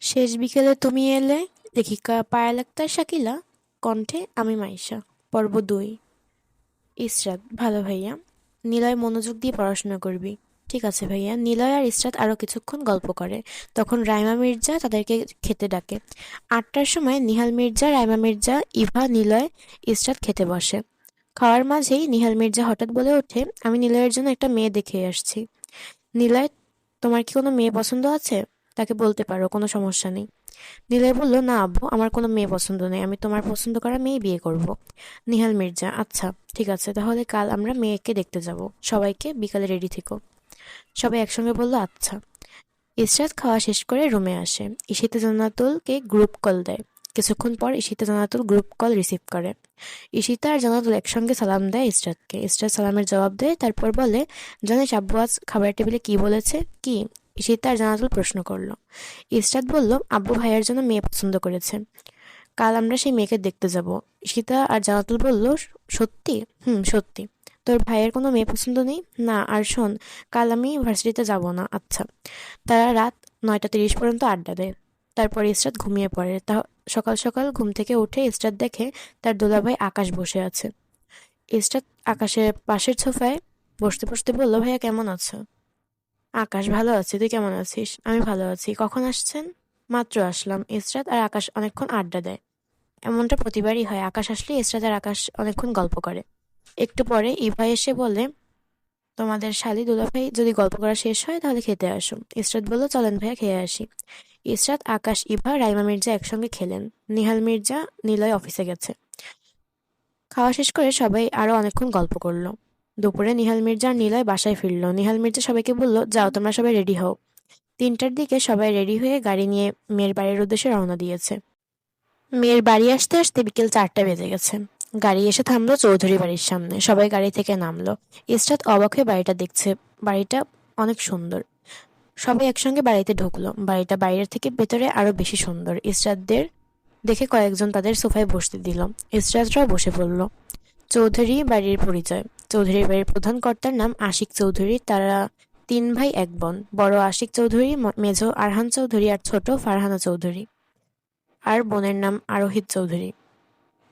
শেষ বিকেলে তুমি এলে, লেখিকা পায়েল আক্তার শাকিলা, কণ্ঠে আমি মাইশা। পর্ব ২। ইসরাত: ভালো ভাইয়া। নিলয়: মনোযোগ দিয়ে পড়াশোনা করবি। ঠিক আছে ভাইয়া। নিলয় আর ইসরাত আরো কিছুক্ষণ গল্প করে। তখন রাইমা মির্জা তাদেরকে খেতে ডাকে। ৮টার সময় নিহাল মির্জা, রাইমা মির্জা, ইভা, নিলয়, ইসরাত খেতে বসে। খাওয়ার মাঝেই নিহাল মির্জা হঠাৎ বলে ওঠে, আমি নিলয়ের জন্য একটা মেয়ে দেখে আসছি। নিলয়: তোমার কি কোনো মেয়ে পছন্দ আছে? তাকে বলতে পারো, কোনো সমস্যা নেই। নিলয় বলল, না আব্বু, আমার কোনো মেয়ে পছন্দ নেই, আমি তোমার পছন্দ করা মেয়ে বিয়ে করব। নিহাল মির্জা: আচ্ছা ঠিক আছে, তাহলে কাল আমরা মেয়েকে দেখতে যাব, সবাইকে বিকালে রেডি থেকো। সবাই একসঙ্গে বলল আচ্ছা। ইসরাত খাওয়া শেষ করে রুমে আসে। ঈশিতা জান্নাতুলকে গ্রুপ কল দেয়। কিছুক্ষণ পর ঈশিতা জান্নাতুল গ্রুপ কল রিসিভ করে। ঈশিতা আর জান্নাতুল একসঙ্গে সালাম দেয় ইসরাতকে। ইসরাত সালামের জবাব দেয়, তারপর বলে, জানিস আব্বু আজ খাবারের টেবিলে কি বলেছে? কি? ঈশিতা আর জান্নাতুল প্রশ্ন করলো। ইসরাত বলল, আব্বু ভাইয়ের জন্য মেয়ে পছন্দ করেছে, কাল আমরা সেই মেয়েকে দেখতে যাব। ঈশিতা আর জান্নাতুল বলল, সত্যি? হুম, সত্যি। তোর ভাইয়ের কোনো মেয়ে পছন্দ নেই? না। আর শোন, কাল আমি ভার্সিটিতে যাব না। আচ্ছা। তারা রাত ৯:৩০ পর্যন্ত আড্ডা দেয়। তারপর ইসরাত ঘুমিয়ে পড়ে। সকাল সকাল ঘুম থেকে উঠে ইসরাত দেখে তার দুলাভাই আকাশ বসে আছে। ইসরাত আকাশের পাশের সোফায় বসতে বসতে বলল, ভাইয়া কেমন আছো? আকাশ: ভালো আছি, তুই কেমন আছিস? আমি ভালো আছি। কখন আসছেন? মাত্র আসলাম। ইসরাত আর আকাশ অনেকক্ষণ আড্ডা দেয়। এমনটা প্রতিবারই হয়, আকাশ আসলে ইসরাত আর আকাশ অনেকক্ষণ গল্প করে। একটু পরে ইভা এসে বলে, তোমাদের শালি দুলাভাই যদি গল্প করা শেষ হয় তাহলে খেতে আসো। ইসরাত বলল, চলেন ভাইয়া, খেয়ে আসি। ইসরাত, আকাশ, ইভা, রাইমা মির্জা একসঙ্গে খেলেন। নিহাল মির্জা, নিলয় অফিসে গেছে। খাওয়া শেষ করে সবাই আরো অনেকক্ষণ গল্প করলো। দুপুরে নিহাল মির্জা আর নিলয় বাসায় ফিরলো। নিহাল মির্জা সবাইকে বলল, যাও তোমরা সবাই রেডি হও। ৩টার দিকে সবাই রেডি হয়ে গাড়ি নিয়ে মেয়ের বাড়ির উদ্দেশ্যে রওনা দিয়েছে। মেয়ের বাড়ি আসতে আসতে বিকেল ৪টা বেজে গেছে। গাড়ি এসে থামলো চৌধুরী বাড়ির সামনে। সবাই গাড়ি থেকে নামলো। ইসরাত অবাক হয়ে বাড়িটা দেখছে। বাড়িটা অনেক সুন্দর। সবাই একসঙ্গে বাড়িতে ঢুকলো। বাড়িটা বাইরের থেকে ভেতরে আরো বেশি সুন্দর। ইসরাতদের দেখে কয়েকজন তাদের সোফায় বসতে দিল। ইসরাতরাও বসে পড়ল। চৌধুরী বাড়ির পরিচয়: চৌধুরী বাড়ির প্রধান কর্তার নাম আশিক চৌধুরী। তারা ৩ ভাই ১ বোন। বড় আশিক চৌধুরী, মেজ আরহান চৌধুরী আর ছোট ফারহানা চৌধুরী। আর বোনের নাম আরোহিত চৌধুরী।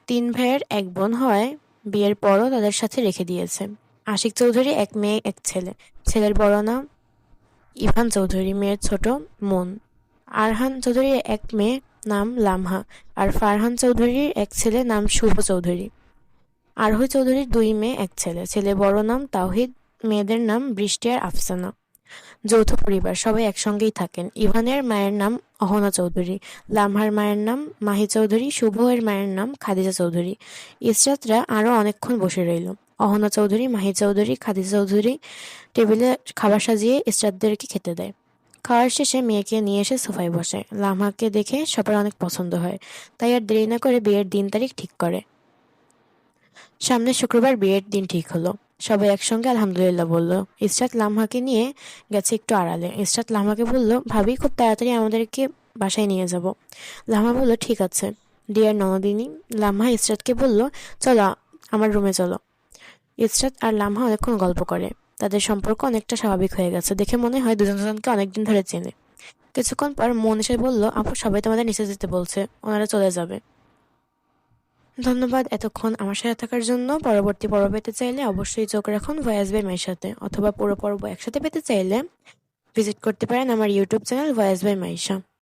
৩ ভাইয়ের ১ বোন হওয়ায় বিয়ের পরও তাদের সাথে রেখে দিয়েছে। আশিক চৌধুরী ১ মেয়ে ১ ছেলে। ছেলের বড় নাম ইভান চৌধুরী, মেয়ের ছোট মন। আরহান চৌধুরীর ১ মেয়ে নাম লামহা। আর ফারহান চৌধুরীর ১ ছেলে নাম শুভ চৌধুরী। আরোহী চৌধুরীর ২ মেয়ে ১ ছেলে। ছেলে বড় নাম তাওহিদ, মেয়েদের নাম বৃষ্টি আর আফসানা। যৌথ পরিবার, সবাই একসঙ্গেই থাকেন। ইভানের মায়ের নাম অহনা চৌধুরী, লামহার মায়ের নাম মাহি চৌধুরী, শুভর মায়ের নাম খাদিজা চৌধুরী। ইসরাতরা আরও অনেকক্ষণ বসে রইল। অহনা চৌধুরী, মাহি চৌধুরী, খাদিজা চৌধুরী টেবিলে খাবার সাজিয়ে ইসরাতদেরকে খেতে দেয়। খাওয়ার শেষে মেয়েকে নিয়ে এসে সোফায় বসে। লামহাকে দেখে সবার অনেক পছন্দ হয়, তাই আর দেরি না করে বিয়ের দিন তারিখ ঠিক করে। সামনের শুক্রবার বিয়ের দিন ঠিক হলো। সবাই একসঙ্গে আলহামদুলিল্লাহ বলল। ইসরাত লামহাকে নিয়ে গেছে একটু আড়ালে। ইসরাত লামহাকে বলল, ভাবি খুব তাড়াতাড়ি আমাদেরকে বাসায় নিয়ে যাব। লামহা বলল, ঠিক আছে ডিয়ার ননদিনী। লামহা ইসরাতকে বলল, চলো আমার রুমে চলো। ইসরাত আর লামহা অনেকক্ষণ গল্প করে। তাদের সম্পর্ক অনেকটা স্বাভাবিক হয়ে গেছে। দেখে মনে হয় দুজন দুজনকে অনেকদিন ধরে চেনে। কিছুক্ষণ পর মন এসে বলল, আপু সবাই তোমাদের নিচে যেতে বলছে, ওনারা চলে যাবে। ধন্যবাদ এতক্ষণ আমার সাথে থাকার জন্য। পরবর্তী পর্ব পেতে চাইলে অবশ্যই চোখ রাখুন ভয়েস বাই মাইর সাথে, অথবা পুরো পর্ব একসাথে পেতে চাইলে ভিজিট করতে পারেন আমার YouTube channel voice by Maisha.